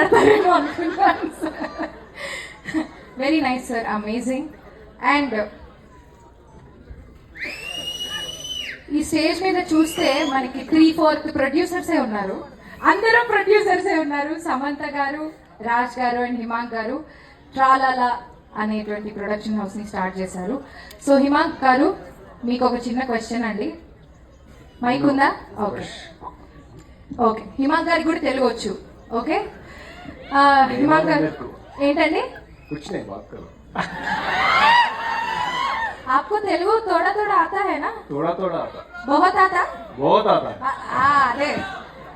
మాట్లాడతారేమో అనుకున్నాను sir. Very nice sir, amazing. And ఈ stage మీద చూస్తే మనకి 3/4 ప్రొడ్యూసర్సే ఉన్నారు. అందరూ ప్రొడ్యూసర్సే ఉన్నారు. సమంత గారు, రాజ్ గారు అండ్ హిమాంక్ గారు ట్రాలాలా అనేటువంటి ప్రొడక్షన్ హౌస్ని స్టార్ట్ చేశారు. సో హిమాంక్ గారు, మీకు ఒక చిన్న క్వశ్చన్ అండి. మైక్ ఉందా? Okay okay. హిమాంక్ గారికి కూడా తెలుగు వచ్చు. ఓకే, హిమాంక్ గారు ఏంటండి? आपको तेलुगु थोड़ा थोड़ा आता है ना? थोड़ा थोड़ा आता. बहुत आता? बहुत आता. अरे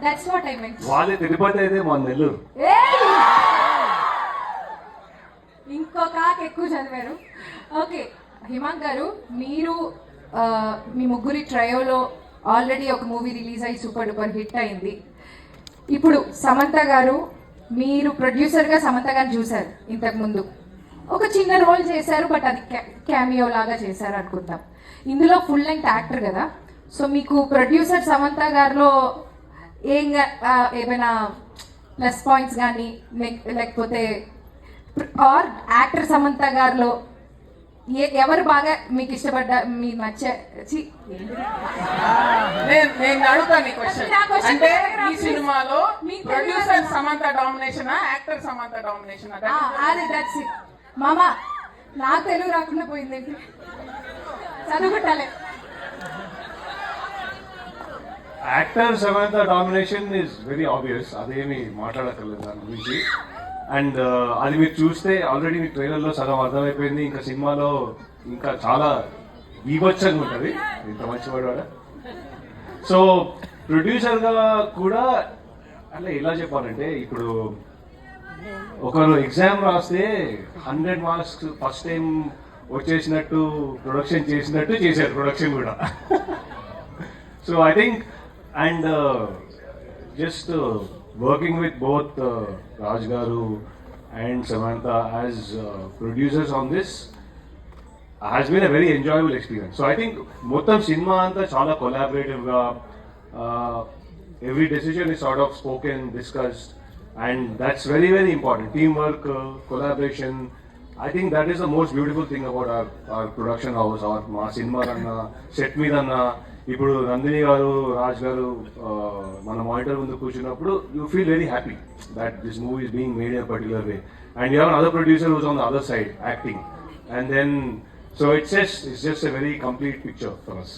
that's what I meant. వాళ్ళే తిరుపతి అయితే మన నెల్లూరు. ఇంకొక ఎక్కువ చదివారు. ఓకే హిమాంక్ గారు, మీరు మీ ముగ్గురి ట్రయోలో ఆల్రెడీ ఒక మూవీ రిలీజ్ అయ్యి సూపర్ డూపర్ హిట్ అయింది. ఇప్పుడు సమంత గారు, మీరు ప్రొడ్యూసర్గా సమంత గారు చూశారు ఇంతకుముందు. ఒక చిన్న రోల్ చేశారు, బట్ అది క్యామియో లాగా చేశారు అనుకుంటాం. ఇందులో ఫుల్ లెంగ్త్ యాక్టర్ కదా, సో మీకు ప్రొడ్యూసర్ సమంత గారిలో ఏమైనా ప్లస్ పాయింట్స్ కానీ లేకపోతే ఆర్ యాక్టర్ సమంత గారిలో ఎవరు బాగా మీకు ఇష్టపడ్డ, మీకు నచ్చే? నేను అడుగుతాను ఈ క్వశ్చన్. అంటే ఈ సినిమాలో producer Samantha domination, actor Samantha domination? అదే దట్స్ ఇట్ మామా. నాకు తెలుగు రాకుండా పోయింది, చదువుకుంటాలే. Actor Samantha domination is very obvious, అదేమి మాట్లాడక్కర్లేదు దాని గురించి. అండ్ అది మీరు చూస్తే ఆల్రెడీ మీ ట్రైలర్లో సగం అర్థమైపోయింది. ఇంకా సినిమాలో ఇంకా చాలా బీభత్సంగా ఉంటుంది. ఇంత మంచివాడు వాడ. సో ప్రొడ్యూసర్గా కూడా అంటే ఎలా చెప్పాలంటే, ఇప్పుడు ఒకరు ఎగ్జామ్ రాస్తే 100 మార్క్స్ ఫస్ట్ టైం వచ్చేసినట్టు ప్రొడక్షన్ చేసినట్టు చేశారు ప్రొడక్షన్ కూడా. So I think and just working with both Raj Garu and Samantha as producers on this has been a very enjoyable experience. So I think మొత్తం cinema అంతా చాలా collaborative-గా, every decision is sort of spoken, discussed, and that's very very important. Teamwork, collaboration. I think that is the most beautiful thing about our production house, our మా cinema అన్న set మీద అన్న. ఇప్పుడు నందిని గారు, రాజ్ గారు మన మానిటర్ ముందు కూర్చున్నప్పుడు you feel very happy that this movie is being made in particular way. And you have other producer who's on the other side acting. And then so it's just a very complete picture for us.